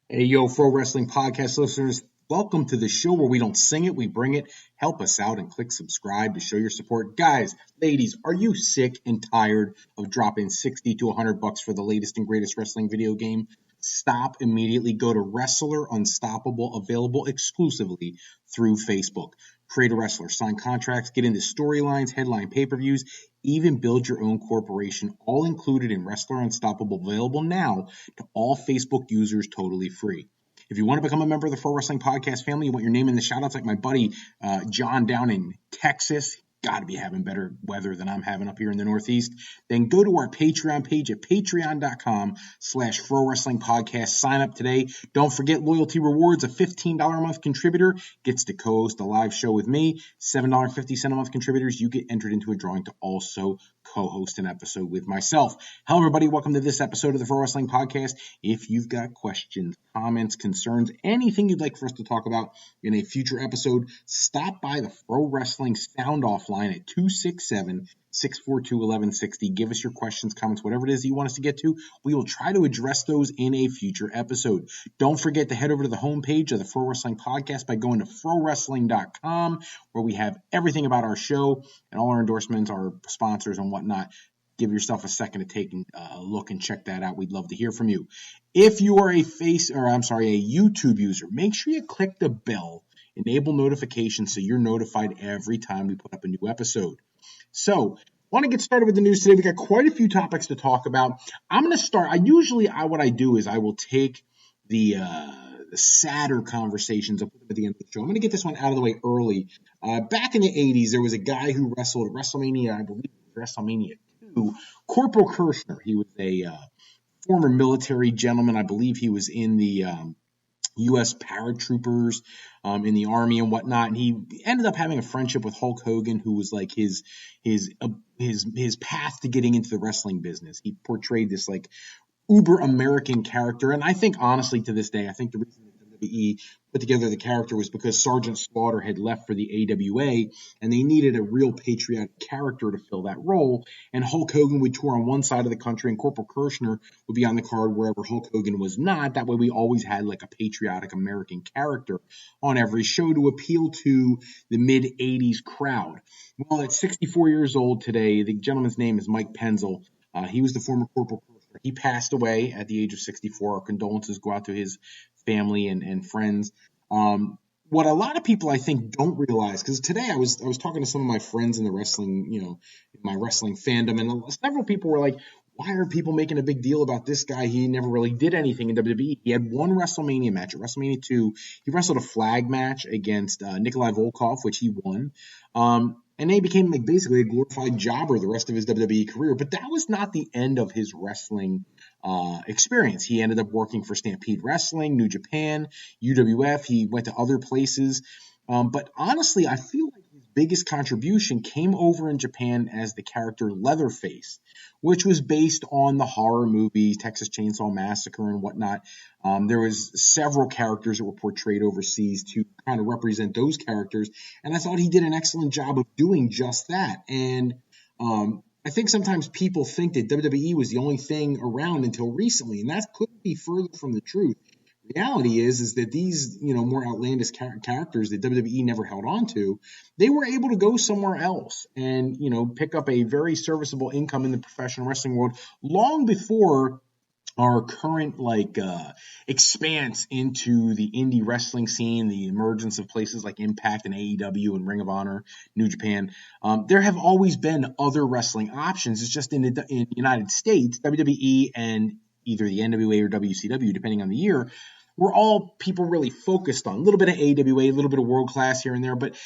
Hey, yo, Pro Wrestling Podcast listeners, welcome to the show where we don't sing it, we bring it. Help us out and click subscribe to show your support. Guys, ladies, are you sick and tired of dropping 60 to $100 for the latest and greatest wrestling video game? Stop immediately. Go to Wrestler Unstoppable, available exclusively through Facebook. Create a wrestler, sign contracts, get into storylines, headline pay-per-views, even build your own corporation, all included in Wrestler Unstoppable, available now to all Facebook users totally free. If you want to become a member of the Pro Wrestling Podcast family, you want your name in the shout-outs like my buddy John down in Texas, got to be having better weather than I'm having up here in the Northeast, then go to our Patreon page at patreon.com/Pro Wrestling Podcast. Sign up today. Don't forget loyalty rewards. A $15 a month contributor gets to co-host a live show with me. $7.50 a month contributors, you get entered into a drawing to also co-host an episode with myself. Hello, everybody. Welcome to this episode of the Pro Wrestling Podcast. If you've got questions, comments, concerns, anything you'd like for us to talk about in a future episode, stop by the Pro Wrestling Sound Off line at 267-642-1160. Give us your questions, comments, whatever it is that you want us to get to. We will try to address those in a future episode. Don't forget to head over to the homepage of the Pro Wrestling Podcast by going to prowrestling.com, where we have everything about our show and all our endorsements, our sponsors, and whatnot. Give yourself a second to take a look and check that out. We'd love to hear from you. If you are a YouTube user, make sure you click the bell, enable notifications so you're notified every time we put up a new episode. So, want to get started with the news today. We got quite a few topics to talk about. I'm going to start. What I do is I will take the sadder conversations and put them at the end of the show. I'm going to get this one out of the way early. Back in the 80s, there was a guy who wrestled at WrestleMania, I believe WrestleMania 2, Corporal Kroschner. He was a former military gentleman. I believe he was in the U.S. paratroopers in the Army and whatnot. And he ended up having a friendship with Hulk Hogan, who was like his path to getting into the wrestling business. He portrayed this like uber American character. And I think, honestly, to this day, I think the reason that WWE put together the character was because Sergeant Slaughter had left for the AWA, and they needed a real patriotic character to fill that role. And Hulk Hogan would tour on one side of the country, and Corporal Kroschner would be on the card wherever Hulk Hogan was not. That way we always had like a patriotic American character on every show to appeal to the mid-'80s crowd. Well, at 64 years old today, the gentleman's name is Mike Penzel. He was the former Corporal Kroschner. He passed away at the age of 64. Our condolences go out to his family and friends. What a lot of people, I think, don't realize, because today I was talking to some of my friends in the wrestling, my wrestling fandom, and several people were like, why are people making a big deal about this guy? He never really did anything in WWE. He had one WrestleMania match. At WrestleMania 2, he wrestled a flag match against Nikolai Volkov, which he won. And he became like basically a glorified jobber the rest of his WWE career. But that was not the end of his wrestling experience. He ended up working for Stampede Wrestling, New Japan, UWF. He went to other places. But honestly, I feel like his biggest contribution came over in Japan as the character Leatherface, which was based on the horror movie Texas Chainsaw Massacre and whatnot. There was several characters that were portrayed overseas to kind of represent those characters, and I thought he did an excellent job of doing just that. And I think sometimes people think that WWE was the only thing around until recently, and that couldn't be further from the truth. Reality is that these, more outlandish characters that WWE never held on to, they were able to go somewhere else and, pick up a very serviceable income in the professional wrestling world long before our current expanse into the indie wrestling scene, the emergence of places like Impact and AEW and Ring of Honor, New Japan. There have always been other wrestling options. It's just in the United States, WWE and either the NWA or WCW, depending on the year, were all people really focused on. A little bit of AWA, a little bit of World Class here and there. But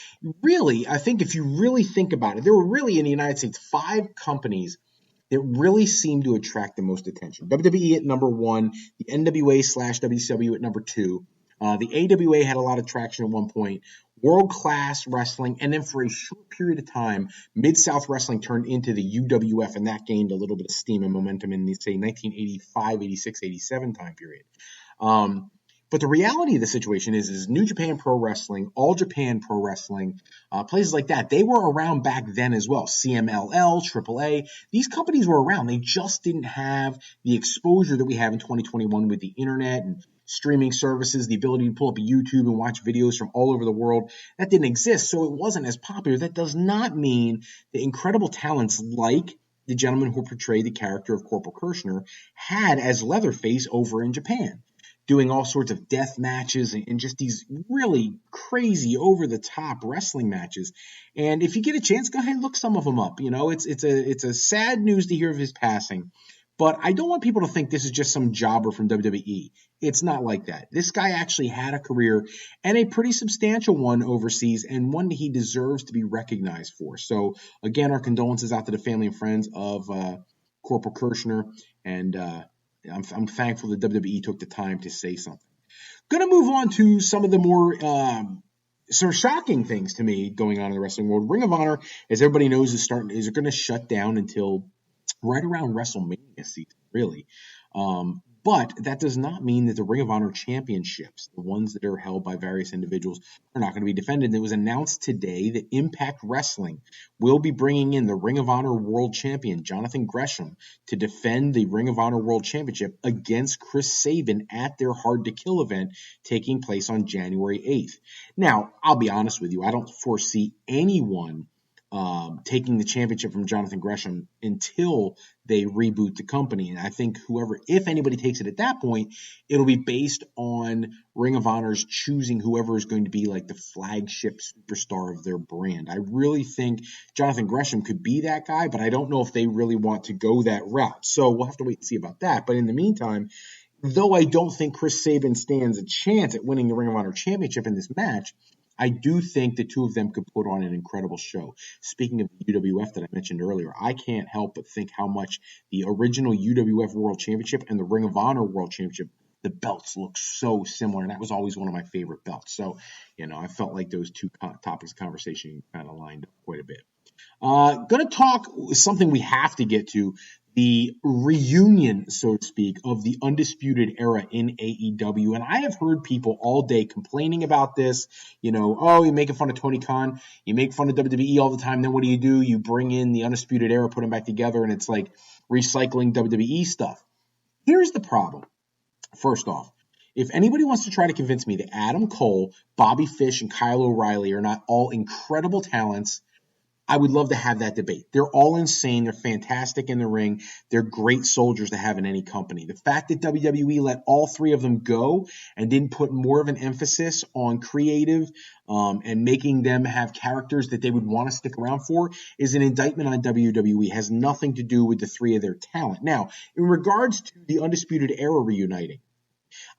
really, I think if you really think about it, there were really in the United States 5 companies that really seemed to attract the most attention. WWE at number 1, the NWA/WCW at number 2. The AWA had a lot of traction at one point. World Class Wrestling, and then for a short period of time, Mid-South Wrestling turned into the UWF, and that gained a little bit of steam and momentum in the, say, 1985, 86, 87 time period. But the reality of the situation is New Japan Pro Wrestling, All Japan Pro Wrestling, places like that, they were around back then as well. CMLL, AAA, these companies were around. They just didn't have the exposure that we have in 2021 with the internet and streaming services, the ability to pull up a YouTube and watch videos from all over the world. That didn't exist, so it wasn't as popular. That does not mean that incredible talents like the gentleman who portrayed the character of Corporal Kroschner had as Leatherface over in Japan, doing all sorts of death matches and just these really crazy, over-the-top wrestling matches. And if you get a chance, go ahead and look some of them up. You know, it's a sad news to hear of his passing. But I don't want people to think this is just some jobber from WWE. It's not like that. This guy actually had a career, and a pretty substantial one overseas, and one that he deserves to be recognized for. So, again, our condolences out to the family and friends of Corporal Kroschner, and I'm thankful that WWE took the time to say something. Going to move on to some of the more sort of shocking things to me going on in the wrestling world. Ring of Honor, as everybody knows, is going to shut down until right around WrestleMania season, really. But that does not mean that the Ring of Honor championships, the ones that are held by various individuals, are not going to be defended. It was announced today that Impact Wrestling will be bringing in the Ring of Honor World Champion, Jonathan Gresham, to defend the Ring of Honor World Championship against Chris Sabin at their Hard to Kill event taking place on January 8th. Now, I'll be honest with you, I don't foresee anyone taking the championship from Jonathan Gresham until they reboot the company. And I think if anybody takes it at that point, it'll be based on Ring of Honor's choosing whoever is going to be like the flagship superstar of their brand. I really think Jonathan Gresham could be that guy, but I don't know if they really want to go that route. So we'll have to wait and see about that. But in the meantime, though I don't think Chris Sabin stands a chance at winning the Ring of Honor championship in this match, I do think the two of them could put on an incredible show. Speaking of the UWF that I mentioned earlier, I can't help but think how much the original UWF World Championship and the Ring of Honor World Championship, the belts look so similar, and that was always one of my favorite belts. So, I felt like those two topics of conversation kind of lined up quite a bit. Going to talk something we have to get to, the reunion, so to speak, of the Undisputed Era in AEW. And I have heard people all day complaining about this. You're making fun of Tony Khan. You make fun of WWE all the time. Then what do? You bring in the Undisputed Era, put them back together, and it's like recycling WWE stuff. Here's the problem. First off, if anybody wants to try to convince me that Adam Cole, Bobby Fish, and Kyle O'Reilly are not all incredible talents, I would love to have that debate. They're all insane. They're fantastic in the ring. They're great soldiers to have in any company. The fact that WWE let all three of them go and didn't put more of an emphasis on creative and making them have characters that they would want to stick around for is an indictment on WWE. It has nothing to do with the three of their talent. Now, in regards to the Undisputed Era reuniting,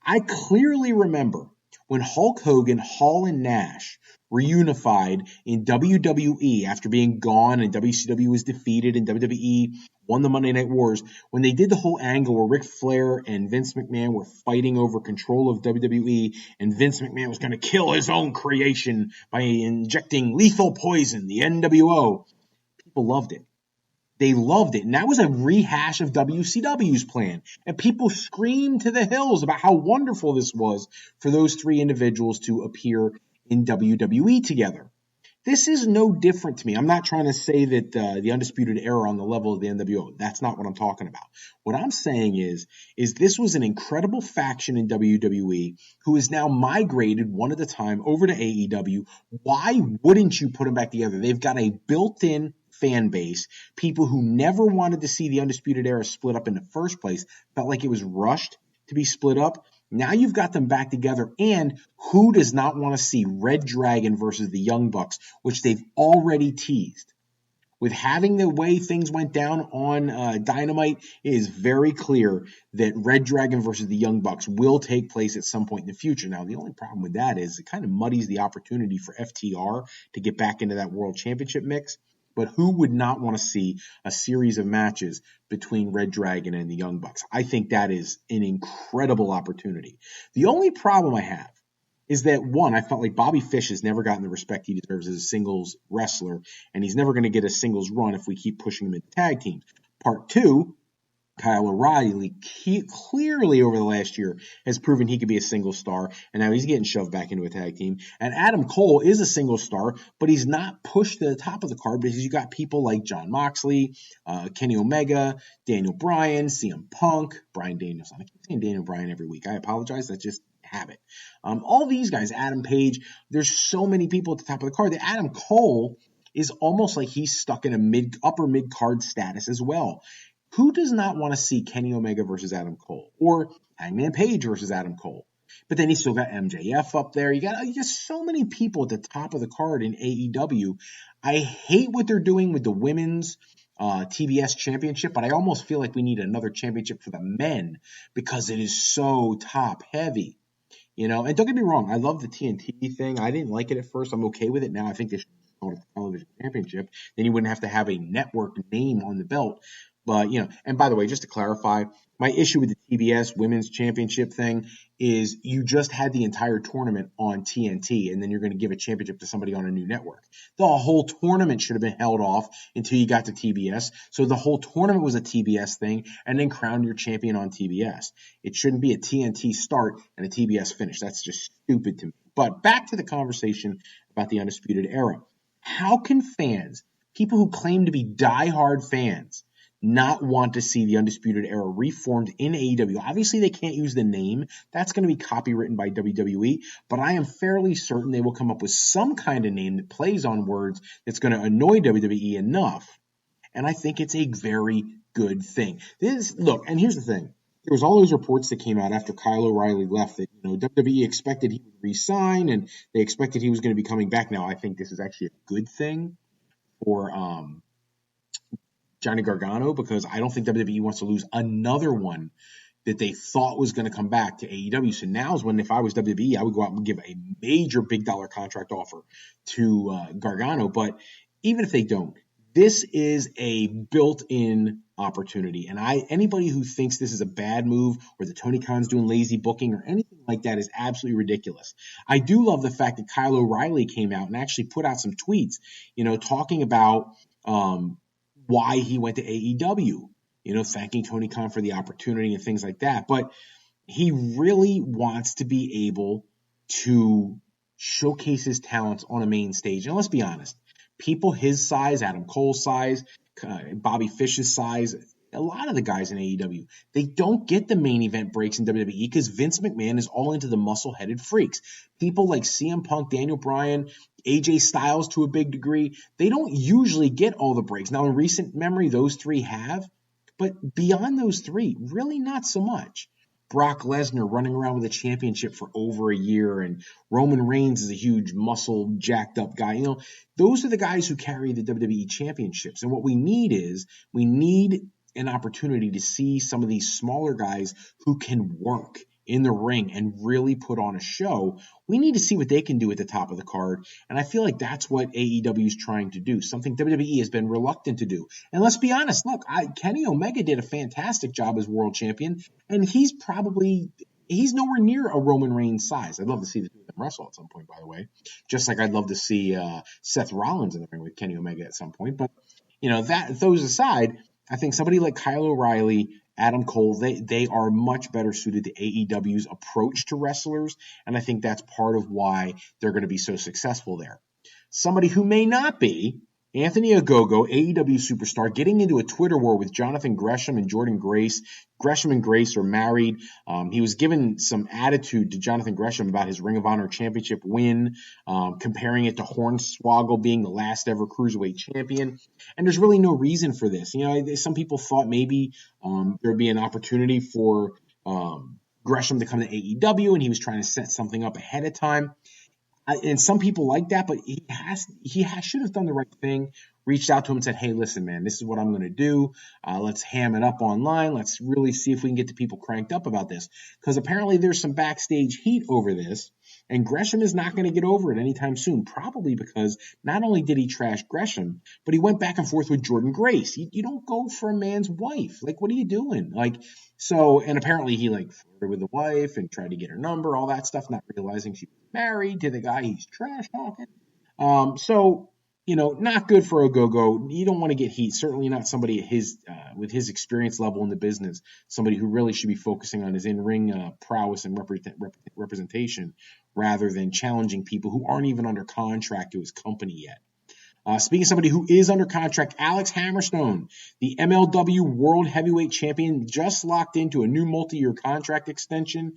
I clearly remember when Hulk Hogan, Hall, and Nash reunified in WWE after being gone and WCW was defeated and WWE won the Monday Night Wars, when they did the whole angle where Ric Flair and Vince McMahon were fighting over control of WWE, and Vince McMahon was going to kill his own creation by injecting lethal poison, the NWO. People loved it. They loved it. And that was a rehash of WCW's plan. And people screamed to the hills about how wonderful this was for those three individuals to appear in WWE together. This is no different to me. I'm not trying to say that the Undisputed Era on the level of the NWO. That's not what I'm talking about. What I'm saying is this was an incredible faction in WWE who is now migrated one at a time over to AEW. Why wouldn't you put them back together? They've got a built-in fan base, people who never wanted to see the Undisputed Era split up in the first place, felt like it was rushed to be split up. Now you've got them back together, and who does not want to see Red Dragon versus the Young Bucks, which they've already teased? With having the way things went down on Dynamite, it is very clear that Red Dragon versus the Young Bucks will take place at some point in the future. Now, the only problem with that is it kind of muddies the opportunity for FTR to get back into that World Championship mix. But who would not want to see a series of matches between Red Dragon and the Young Bucks? I think that is an incredible opportunity. The only problem I have is that, one, I felt like Bobby Fish has never gotten the respect he deserves as a singles wrestler, and he's never going to get a singles run if we keep pushing him into tag teams. Part two, Kyle O'Reilly clearly over the last year has proven he could be a single star, and now he's getting shoved back into a tag team. And Adam Cole is a single star, but he's not pushed to the top of the card because you got people like Jon Moxley, Kenny Omega, Daniel Bryan, CM Punk, Bryan Danielson. I keep saying Daniel Bryan every week. I apologize. That's just habit. All these guys, Adam Page, there's so many people at the top of the card that Adam Cole is almost like he's stuck in a upper mid card status as well. Who does not want to see Kenny Omega versus Adam Cole or Hangman Page versus Adam Cole? But then you still got MJF up there. You got so many people at the top of the card in AEW. I hate what they're doing with the women's TBS championship, but I almost feel like we need another championship for the men because it is so top heavy. And don't get me wrong, I love the TNT thing. I didn't like it at first. I'm okay with it now. I think they should call it a television championship. Then you wouldn't have to have a network name on the belt. But, and by the way, just to clarify, my issue with the TBS Women's Championship thing is you just had the entire tournament on TNT, and then you're going to give a championship to somebody on a new network. The whole tournament should have been held off until you got to TBS. So the whole tournament was a TBS thing, and then crown your champion on TBS. It shouldn't be a TNT start and a TBS finish. That's just stupid to me. But back to the conversation about the Undisputed Era. How can fans, people who claim to be diehard fans, not want to see the Undisputed Era reformed in AEW? Obviously, they can't use the name. That's going to be copywritten by WWE, but I am fairly certain they will come up with some kind of name that plays on words that's going to annoy WWE enough, and I think it's a very good thing. Look, and here's the thing. There was all those reports that came out after Kyle O'Reilly left that WWE expected he would resign, and they expected he was going to be coming back. Now, I think this is actually a good thing for Johnny Gargano, because I don't think WWE wants to lose another one that they thought was going to come back to AEW. So now is when, if I was WWE, I would go out and give a major big dollar contract offer to Gargano. But even if they don't, this is a built-in opportunity. And anybody who thinks this is a bad move or that Tony Khan's doing lazy booking or anything like that is absolutely ridiculous. I do love the fact that Kyle O'Reilly came out and actually put out some tweets, talking about why he went to AEW, thanking Tony Khan for the opportunity and things like that. But he really wants to be able to showcase his talents on a main stage. And let's be honest, people his size, Adam Cole's size, Bobby Fish's size, a lot of the guys in AEW, they don't get the main event breaks in WWE because Vince McMahon is all into the muscle-headed freaks. People like CM Punk, Daniel Bryan, AJ Styles to a big degree, they don't usually get all the breaks. Now, in recent memory, those three have, but beyond those three, really not so much. Brock Lesnar running around with a championship for over a year, and Roman Reigns is a huge muscle, jacked up guy. Those are the guys who carry the WWE championships. And what we need an opportunity to see some of these smaller guys who can work in the ring and really put on a show. We need to see what they can do at the top of the card. And I feel like that's what AEW is trying to do, something WWE has been reluctant to do. And let's be honest, look, Kenny Omega did a fantastic job as world champion, and he's nowhere near a Roman Reigns size. I'd love to see them wrestle at some point, by the way, just like I'd love to see Seth Rollins in the ring with Kenny Omega at some point. But, those aside, I think somebody like Kyle O'Reilly, Adam Cole, they are much better suited to AEW's approach to wrestlers, and I think that's part of why they're going to be so successful there. Somebody who may not be, Anthony Ogogo, AEW Superstar, getting into a Twitter war with Jonathan Gresham and Jordan Grace. Gresham and Grace are married. He was given some attitude to Jonathan Gresham about his Ring of Honor championship win, comparing it to Hornswoggle being the last ever Cruiserweight champion. And there's really no reason for this. Some people thought maybe there'd be an opportunity for Gresham to come to AEW, and he was trying to set something up ahead of time. And some people like that, but he should have done the right thing, reached out to him and said, hey, listen, man, this is what I'm going to do. Let's ham it up online. Let's really see if we can get the people cranked up about this. Because apparently there's some backstage heat over this, and Gresham is not going to get over it anytime soon, probably because not only did he trash Gresham, but he went back and forth with Jordan Grace. You don't go for a man's wife. Like, what are you doing? And apparently he flirted with the wife and tried to get her number, all that stuff, not realizing she was married to the guy he's trash talking. not good for a go-go. You don't want to get heat. Certainly not somebody with his experience level in the business, somebody who really should be focusing on his in-ring prowess and representation rather than challenging people who aren't even under contract to his company yet. Speaking of somebody who is under contract, Alex Hammerstone, the MLW World Heavyweight Champion, just locked into a new multi-year contract extension.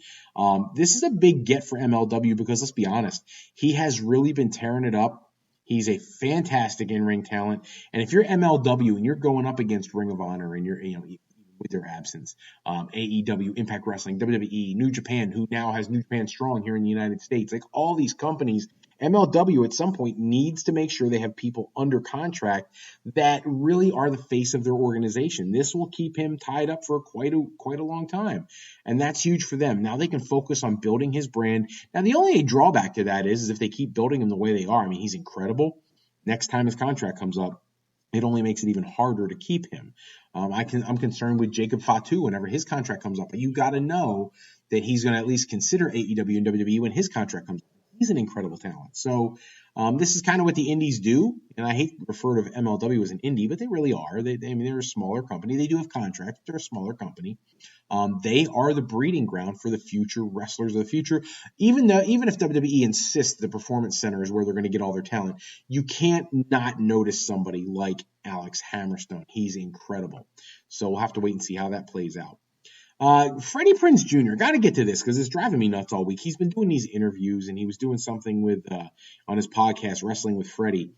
This is a big get for MLW because, let's be honest, he has really been tearing it up. He's a fantastic in-ring talent. And if you're MLW and you're going up against Ring of Honor and you're, with their absence, AEW, Impact Wrestling, WWE, New Japan, who now has New Japan Strong here in the United States, like all these companies, MLW at some point needs to make sure they have people under contract that really are the face of their organization. This will keep him tied up for quite a long time, and that's huge for them. Now they can focus on building his brand. Now the only drawback to that is if they keep building him the way they are. I mean, he's incredible. Next time his contract comes up, it only makes it even harder to keep him. I'm concerned with Jacob Fatu whenever his contract comes up, but you got to know that he's going to at least consider AEW and WWE when his contract comes up. He's an incredible talent. So this is kind of what the indies do, and I hate to refer to MLW as an indie, but they really are. They're a smaller company. They do have contracts. They're a smaller company. They are the breeding ground for the future wrestlers of the future. Even if WWE insists the Performance Center is where they're going to get all their talent, you can't not notice somebody like Alex Hammerstone. He's incredible. So we'll have to wait and see how that plays out. Freddie Prinze Jr. Got to get to this because it's driving me nuts all week. He's been doing these interviews, and he was doing something with on his podcast, Wrestling with Freddie.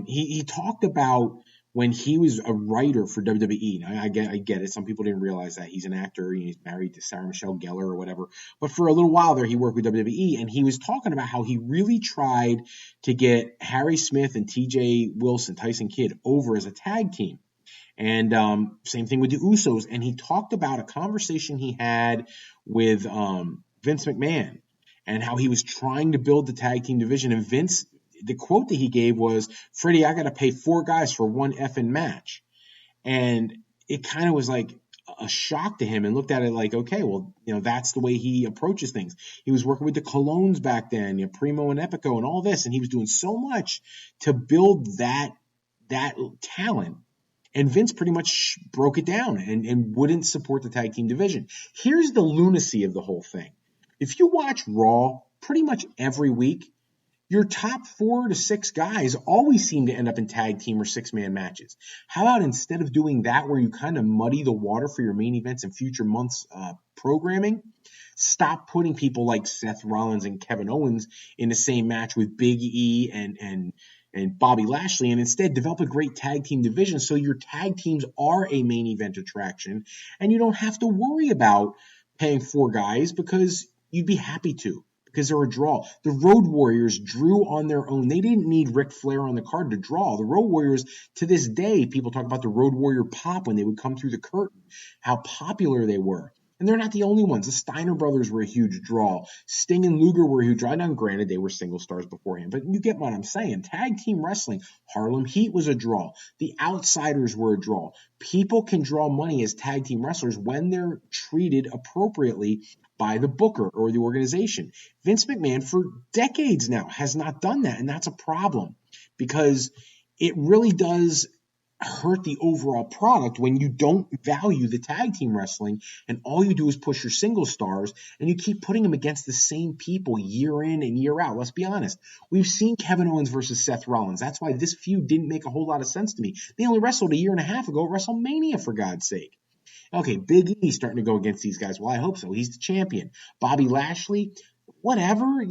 He talked about when he was a writer for WWE. Now, I get it. Some people didn't realize that he's an actor. He's married to Sarah Michelle Gellar or whatever. But for a little while there, he worked with WWE, and he was talking about how he really tried to get Harry Smith and T.J. Wilson, Tyson Kidd, over as a tag team. And same thing with the Usos. And he talked about a conversation he had with Vince McMahon and how he was trying to build the tag team division. And Vince, the quote that he gave was, "Freddie, I got to pay 4 guys for one effing match." And it kind of was like a shock to him and looked at it like, okay, well, that's the way he approaches things. He was working with the Colognes back then, Primo and Epico and all this. And he was doing so much to build that talent. And Vince pretty much broke it down and wouldn't support the tag team division. Here's the lunacy of the whole thing. If you watch Raw pretty much every week, your top 4 to 6 guys always seem to end up in tag team or 6-man matches. How about instead of doing that where you kind of muddy the water for your main events and future months programming, stop putting people like Seth Rollins and Kevin Owens in the same match with Big E and Bobby Lashley, and instead develop a great tag team division so your tag teams are a main event attraction and you don't have to worry about paying 4 guys because you'd be happy to because they're a draw. The Road Warriors drew on their own. They didn't need Ric Flair on the card to draw. The Road Warriors, to this day, people talk about the Road Warrior pop when they would come through the curtain, how popular they were. And they're not the only ones. The Steiner brothers were a huge draw. Sting and Luger were a huge draw. Now, granted, they were single stars beforehand, but you get what I'm saying. Tag team wrestling, Harlem Heat was a draw. The Outsiders were a draw. People can draw money as tag team wrestlers when they're treated appropriately by the booker or the organization. Vince McMahon, for decades now, has not done that, and that's a problem because it really does hurt the overall product when you don't value the tag team wrestling and all you do is push your single stars and you keep putting them against the same people year in and year out. Let's be honest. We've seen Kevin Owens versus Seth Rollins. That's why this feud didn't make a whole lot of sense to me. They only wrestled a year and a half ago at WrestleMania, for God's sake. Okay, Big E starting to go against these guys. Well, I hope so. He's the champion. Bobby Lashley, whatever.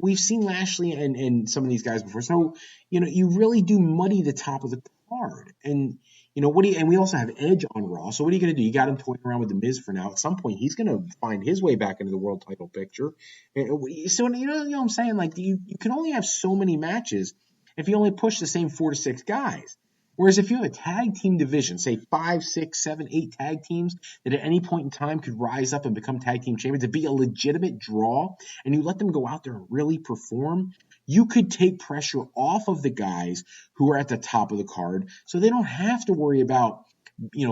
We've seen Lashley and some of these guys before. So, you really do muddy the top of the card. And, and we also have Edge on Raw. So what are you going to do? You got him toying around with The Miz for now. At some point, he's going to find his way back into the world title picture. So, you know what I'm saying? Like, you can only have so many matches if you only push the same 4 to 6 guys. Whereas if you have a tag team division, say 5, 6, 7, 8 tag teams that at any point in time could rise up and become tag team champions, to be a legitimate draw, and you let them go out there and really perform, you could take pressure off of the guys who are at the top of the card so they don't have to worry about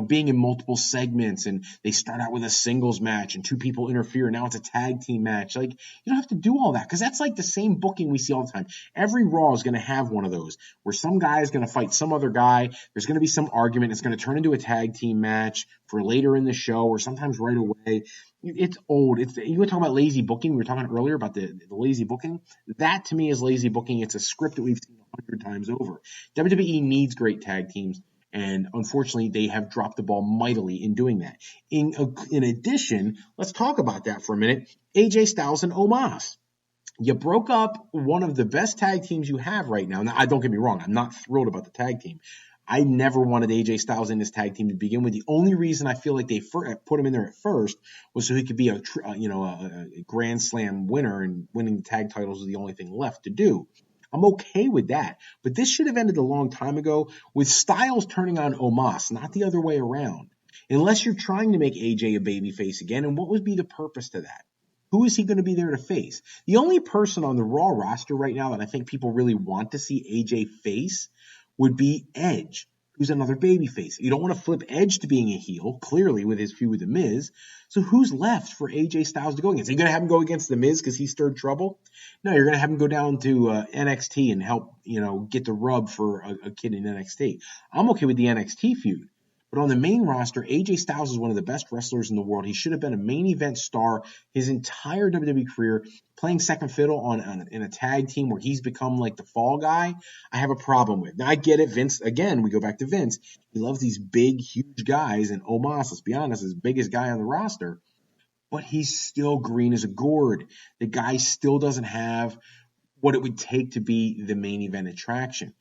being in multiple segments, and they start out with a singles match and two people interfere. Now it's a tag team match. Like, you don't have to do all that, because that's like the same booking we see all the time. Every Raw is going to have one of those where some guy is going to fight some other guy. There's going to be some argument. It's going to turn into a tag team match for later in the show, or sometimes right away. It's old. You were talking about lazy booking. We were talking earlier about the lazy booking. That to me is lazy booking. It's a script that we've seen 100 times over. WWE needs great tag teams, and unfortunately, they have dropped the ball mightily in doing that. In addition, let's talk about that for a minute. AJ Styles and Omos. You broke up one of the best tag teams you have right now. Now, don't get me wrong. I'm not thrilled about the tag team. I never wanted AJ Styles in this tag team to begin with. The only reason I feel like they put him in there at first was so he could be a Grand Slam winner, and winning the tag titles is the only thing left to do. I'm okay with that. But this should have ended a long time ago with Styles turning on Omos, not the other way around. Unless you're trying to make AJ a babyface again, and what would be the purpose to that? Who is he going to be there to face? The only person on the Raw roster right now that I think people really want to see AJ face would be Edge, who's another babyface. You don't want to flip Edge to being a heel, clearly, with his feud with The Miz. So who's left for AJ Styles to go against? Are you going to have him go against The Miz because he stirred trouble? No, you're going to have him go down to NXT and help, get the rub for a kid in NXT. I'm okay with the NXT feud. But on the main roster, AJ Styles is one of the best wrestlers in the world. He should have been a main event star his entire WWE career, playing second fiddle in a tag team where he's become like the fall guy. I have a problem with. Now, I get it. Vince, again, we go back to Vince. He loves these big, huge guys, and Omos, let's be honest, is the biggest guy on the roster. But he's still green as a gourd. The guy still doesn't have what it would take to be the main event attraction.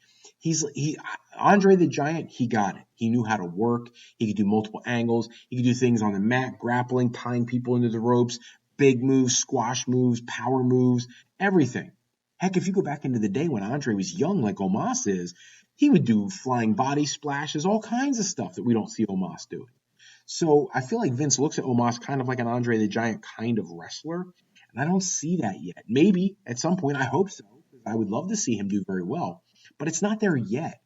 Andre the Giant, he got it. He knew how to work. He could do multiple angles. He could do things on the mat, grappling, tying people into the ropes, big moves, squash moves, power moves, everything. Heck, if you go back into the day when Andre was young like Omos is, he would do flying body splashes, all kinds of stuff that we don't see Omos doing. So I feel like Vince looks at Omos kind of like an Andre the Giant kind of wrestler, and I don't see that yet. Maybe at some point, I hope so, because I would love to see him do very well. But it's not there yet.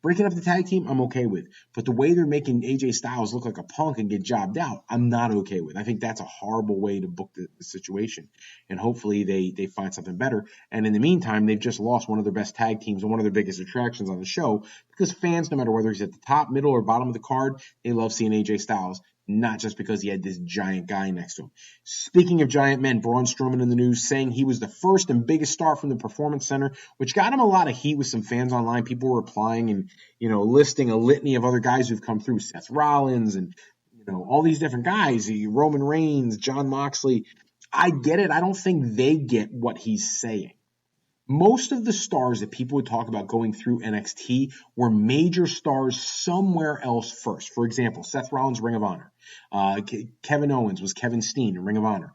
Breaking up the tag team, I'm okay with. But the way they're making AJ Styles look like a punk and get jobbed out, I'm not okay with. I think that's a horrible way to book the situation. And hopefully they find something better. And in the meantime, they've just lost one of their best tag teams and one of their biggest attractions on the show, because fans, no matter whether he's at the top, middle, or bottom of the card, they love seeing AJ Styles. Not just because he had this giant guy next to him. Speaking of giant men, Braun Strowman in the news saying he was the first and biggest star from the Performance Center, which got him a lot of heat with some fans online. People were replying and, listing a litany of other guys who've come through. Seth Rollins and, all these different guys. Roman Reigns, John Moxley. I get it. I don't think they get what he's saying. Most of the stars that people would talk about going through NXT were major stars somewhere else first. For example, Seth Rollins, Ring of Honor. Kevin Owens was Kevin Steen in Ring of Honor.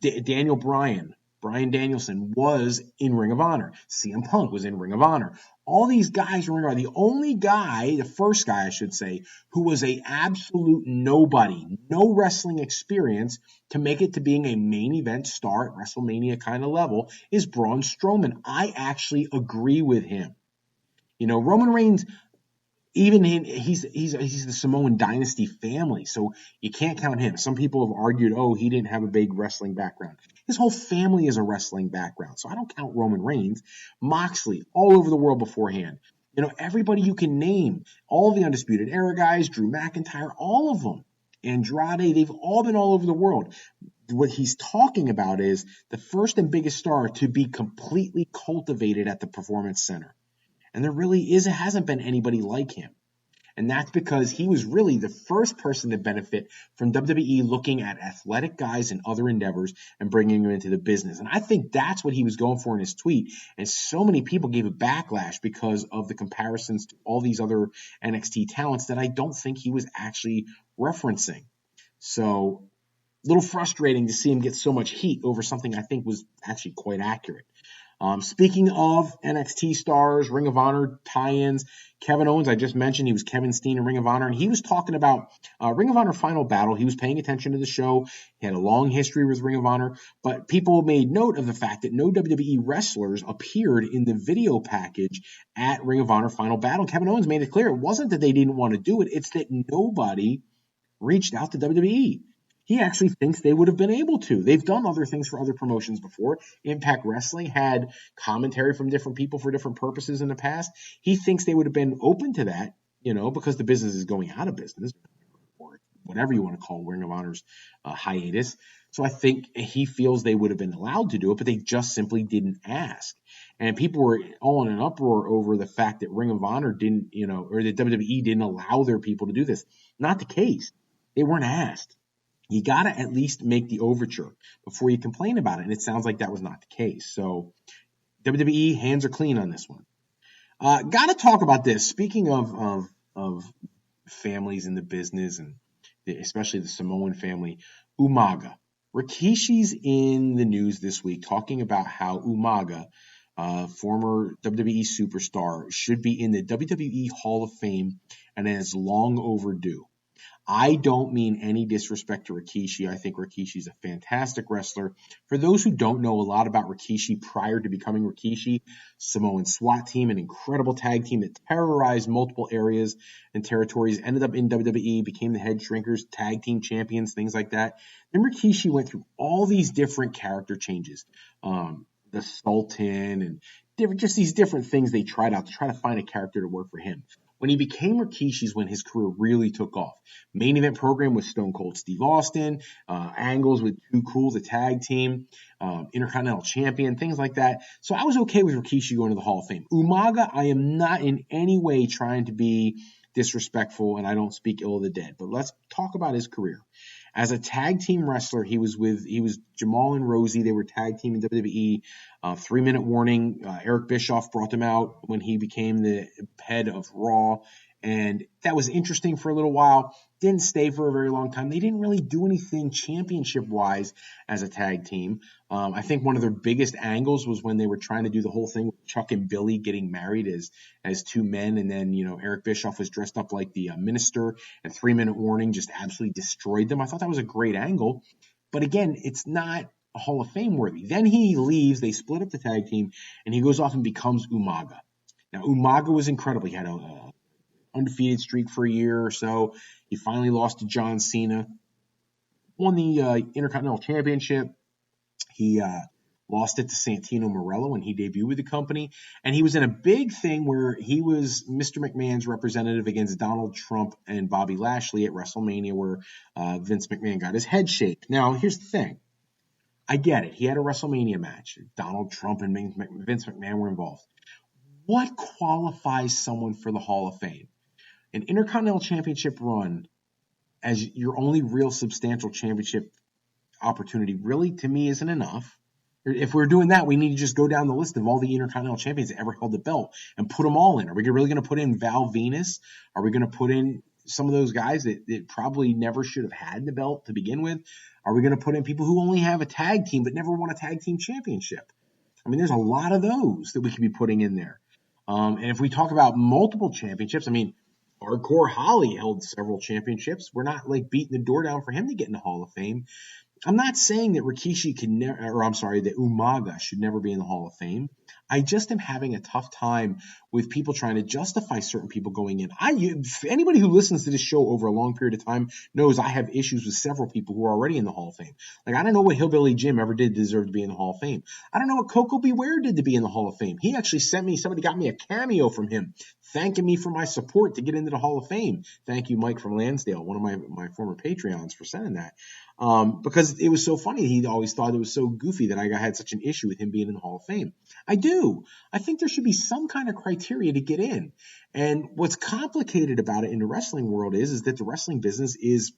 Daniel Bryan, Bryan Danielson was in Ring of Honor. CM Punk was in Ring of Honor. All these guys were in Ring of Honor. The only guy, the first guy I should say, who was a absolute nobody, no wrestling experience to make it to being a main event star at WrestleMania kind of level is Braun Strowman. I actually agree with him. Roman Reigns, he's the Samoan dynasty family, so you can't count him. Some people have argued, he didn't have a big wrestling background. His whole family is a wrestling background, so I don't count Roman Reigns. Moxley, all over the world beforehand. Everybody you can name, all the Undisputed Era guys, Drew McIntyre, all of them. Andrade, they've all been all over the world. What he's talking about is the first and biggest star to be completely cultivated at the Performance Center. And there really hasn't been anybody like him. And that's because he was really the first person to benefit from WWE looking at athletic guys and other endeavors and bringing them into the business. And I think that's what he was going for in his tweet. And so many people gave a backlash because of the comparisons to all these other NXT talents that I don't think he was actually referencing. So a little frustrating to see him get so much heat over something I think was actually quite accurate. Speaking of NXT stars, Ring of Honor tie-ins, Kevin Owens, I just mentioned he was Kevin Steen in Ring of Honor, and he was talking about Ring of Honor Final Battle. He was paying attention to the show. He had a long history with Ring of Honor, but people made note of the fact that no WWE wrestlers appeared in the video package at Ring of Honor Final Battle. Kevin Owens made it clear it wasn't that they didn't want to do it, it's that nobody reached out to WWE. He actually thinks they would have been able to. They've done other things for other promotions before. Impact Wrestling had commentary from different people for different purposes in the past. He thinks they would have been open to that, because the business is going out of business, or whatever you want to call Ring of Honor's hiatus. So I think he feels they would have been allowed to do it, but they just simply didn't ask. And people were all in an uproar over the fact that Ring of Honor didn't, or that WWE didn't allow their people to do this. Not the case. They weren't asked. You got to at least make the overture before you complain about it. And it sounds like that was not the case. So WWE, hands are clean on this one. Got to talk about this. Speaking of families in the business, and especially the Samoan family, Umaga. Rikishi's in the news this week talking about how Umaga, former WWE superstar, should be in the WWE Hall of Fame and is long overdue. I don't mean any disrespect to Rikishi. I think Rikishi's a fantastic wrestler. For those who don't know a lot about Rikishi prior to becoming Rikishi, Samoan SWAT team, an incredible tag team that terrorized multiple areas and territories, ended up in WWE, became the Head Shrinkers, tag team champions, things like that. Then Rikishi went through all these different character changes. The Sultan and just these different things they tried out to try to find a character to work for him. When he became Rikishi's when his career really took off. Main event program with Stone Cold Steve Austin, angles with Too Cool, the tag team, Intercontinental Champion, things like that. So I was okay with Rikishi going to the Hall of Fame. Umaga, I am not in any way trying to be disrespectful, and I don't speak ill of the dead. But let's talk about his career. As a tag team wrestler, he was Jamal and Rosie. They were tag team in WWE. 3-minute warning. Eric Bischoff brought them out when he became the head of Raw. And that was interesting for a little while. Didn't stay for a very long time. They didn't really do anything championship-wise as a tag team. I think one of their biggest angles was when they were trying to do the whole thing with Chuck and Billy getting married as two men. And then, Eric Bischoff was dressed up like the minister, and 3-minute warning just absolutely destroyed them. I thought that was a great angle. But again, it's not a Hall of Fame worthy. Then he leaves. They split up the tag team, and he goes off and becomes Umaga. Now, Umaga was incredible. He had a undefeated streak for a year or so. He finally lost to John Cena, won the Intercontinental Championship. He lost it to Santino Marella when he debuted with the company. And he was in a big thing where he was Mr. McMahon's representative against Donald Trump and Bobby Lashley at WrestleMania, where Vince McMahon got his head shaved. Now, here's the thing. I get it. He had a WrestleMania match. Donald Trump and Vince McMahon were involved. What qualifies someone for the Hall of Fame? An Intercontinental Championship run as your only real substantial championship opportunity really, to me, isn't enough. If we're doing that, we need to just go down the list of all the Intercontinental Champions that ever held the belt and put them all in. Are we really going to put in Val Venus? Are we going to put in some of those guys that probably never should have had the belt to begin with? Are we going to put in people who only have a tag team but never won a tag team championship? I mean, there's a lot of those that we could be putting in there. And if we talk about multiple championships, I mean, Hardcore Holly held several championships. We're not like beating the door down for him to get in the Hall of Fame. I'm not saying that that Umaga should never be in the Hall of Fame. I just am having a tough time with people trying to justify certain people going in. Anybody who listens to this show over a long period of time knows I have issues with several people who are already in the Hall of Fame. Like, I don't know what Hillbilly Jim ever did to deserve to be in the Hall of Fame. I don't know what Coco Beware did to be in the Hall of Fame. He actually somebody got me a cameo from him, thanking me for my support to get into the Hall of Fame. Thank you, Mike from Lansdale, one of my former Patreons, for sending that. Because it was so funny. He always thought it was so goofy that I had such an issue with him being in the Hall of Fame. I do. I think there should be some kind of criteria to get in. And what's complicated about it in the wrestling world is that the wrestling business is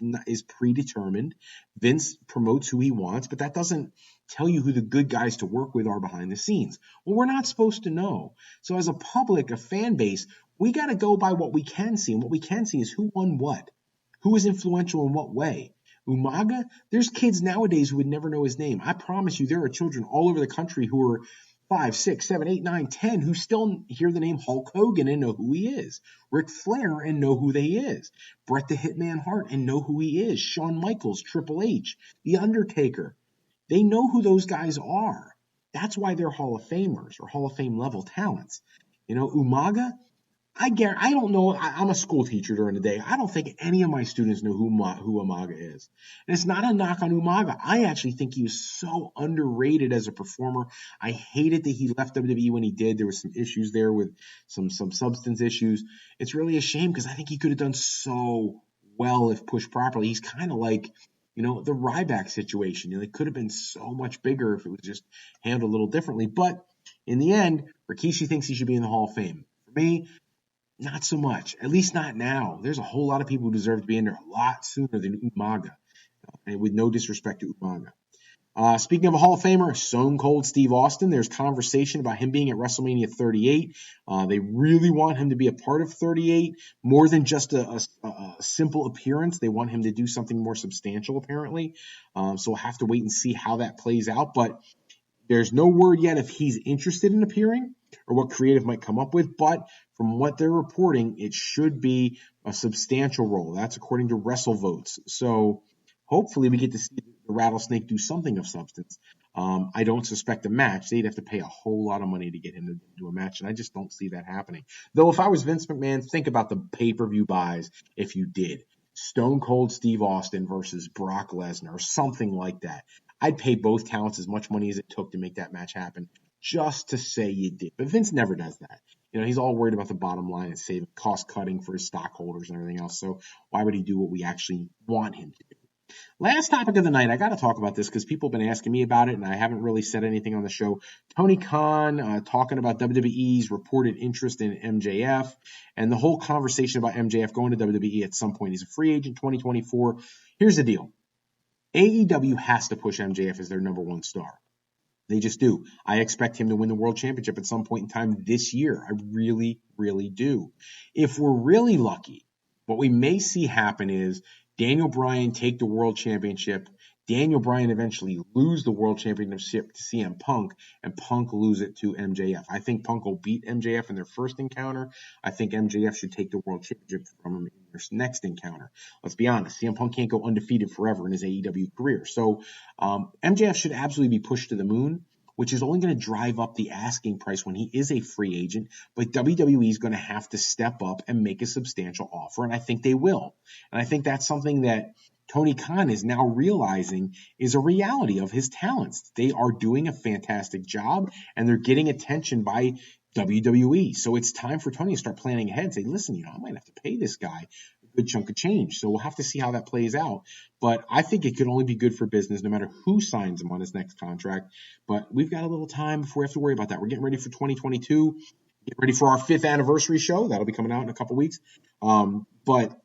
predetermined. Vince promotes who he wants, but that doesn't tell you who the good guys to work with are behind the scenes. Well, we're not supposed to know. So as a public, a fan base, we got to go by what we can see. And what we can see is who won what, who was influential in what way. Umaga, there's kids nowadays who would never know his name. I promise you there are children all over the country who are 5, 6, 7, 8, 9, 10 who still hear the name Hulk Hogan and know who he is. Ric Flair and know who they is. Bret the Hitman Hart and know who he is. Shawn Michaels, Triple H, The Undertaker. They know who those guys are. That's why they're Hall of Famers or Hall of Fame level talents. Umaga, I don't know. I'm a school teacher during the day. I don't think any of my students know who Umaga is. And it's not a knock on Umaga. I actually think he was so underrated as a performer. I hated that he left WWE when he did. There was some issues there with some substance issues. It's really a shame because I think he could have done so well if pushed properly. He's kind of like, the Ryback situation. It could have been so much bigger if it was just handled a little differently. But in the end, Rikishi thinks he should be in the Hall of Fame. For me, not so much, at least not now. There's a whole lot of people who deserve to be in there a lot sooner than Umaga, and with no disrespect to Umaga. Speaking of a Hall of Famer, Stone Cold Steve Austin, there's conversation about him being at WrestleMania 38. They really want him to be a part of 38, more than just a simple appearance. They want him to do something more substantial, apparently. So we'll have to wait and see how that plays out. But there's no word yet if he's interested in appearing or what creative might come up with. But from what they're reporting, it should be a substantial role. That's according to WrestleVotes. So hopefully we get to see the Rattlesnake do something of substance. I don't suspect a match. They'd have to pay a whole lot of money to get him to do a match, and I just don't see that happening. Though if I was Vince McMahon, think about the pay-per-view buys if you did. Stone Cold Steve Austin versus Brock Lesnar or something like that. I'd pay both talents as much money as it took to make that match happen just to say you did. But Vince never does that. He's all worried about the bottom line and saving cost cutting for his stockholders and everything else. So why would he do what we actually want him to do? Last topic of the night, I got to talk about this because people have been asking me about it, and I haven't really said anything on the show. Tony Khan talking about WWE's reported interest in MJF and the whole conversation about MJF going to WWE at some point. He's a free agent 2024. Here's the deal. AEW has to push MJF as their number one star. They just do. I expect him to win the World Championship at some point in time this year. I really, really do. If we're really lucky, what we may see happen is Daniel Bryan take the World Championship, Daniel Bryan eventually lose the World Championship to CM Punk, and Punk lose it to MJF. I think Punk will beat MJF in their first encounter. I think MJF should take the World Championship from him in their next encounter. Let's be honest, CM Punk can't go undefeated forever in his AEW career. So MJF should absolutely be pushed to the moon, which is only going to drive up the asking price when he is a free agent. But WWE is going to have to step up and make a substantial offer, and I think they will. And I think that's something that Tony Khan is now realizing is a reality of his talents. They are doing a fantastic job, and they're getting attention by WWE. So it's time for Tony to start planning ahead and say, listen, I might have to pay this guy a good chunk of change. So we'll have to see how that plays out. But I think it could only be good for business no matter who signs him on his next contract. But we've got a little time before we have to worry about that. We're getting ready for 2022. Get ready for our 5th anniversary show. That'll be coming out in a couple weeks. But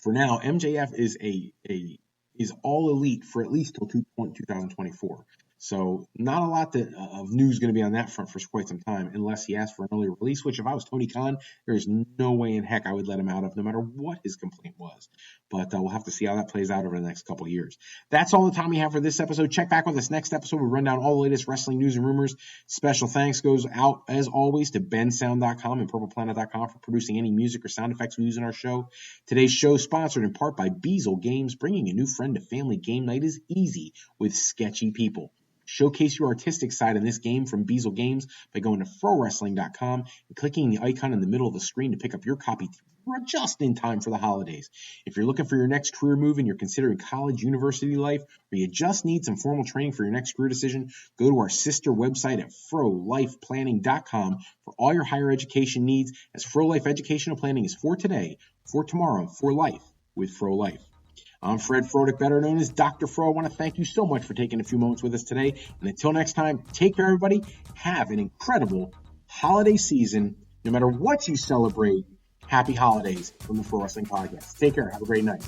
for now, MJF is all elite for at least till 2024. So not a lot of news going to be on that front for quite some time unless he asks for an early release, which if I was Tony Khan, there's no way in heck I would let him out of no matter what his complaint was. But we'll have to see how that plays out over the next couple of years. That's all the time we have for this episode. Check back with us next episode. We run down all the latest wrestling news and rumors. Special thanks goes out, as always, to bensound.com and purpleplanet.com for producing any music or sound effects we use in our show. Today's show is sponsored in part by Beazle Games. Bringing a new friend to family game night is easy with sketchy people. Showcase your artistic side in this game from Beazle Games by going to frowrestling.com and clicking the icon in the middle of the screen to pick up your copy just in time for the holidays. If you're looking for your next career move and you're considering college, university life, or you just need some formal training for your next career decision, go to our sister website at frolifeplanning.com for all your higher education needs, as Fro Life Educational Planning is for today, for tomorrow, for life with Fro Life. I'm Fred Frodick, better known as Dr. Fro. I want to thank you so much for taking a few moments with us today. And until next time, take care, everybody. Have an incredible holiday season. No matter what you celebrate, happy holidays from the Pro Wrestling Podcast. Take care. Have a great night.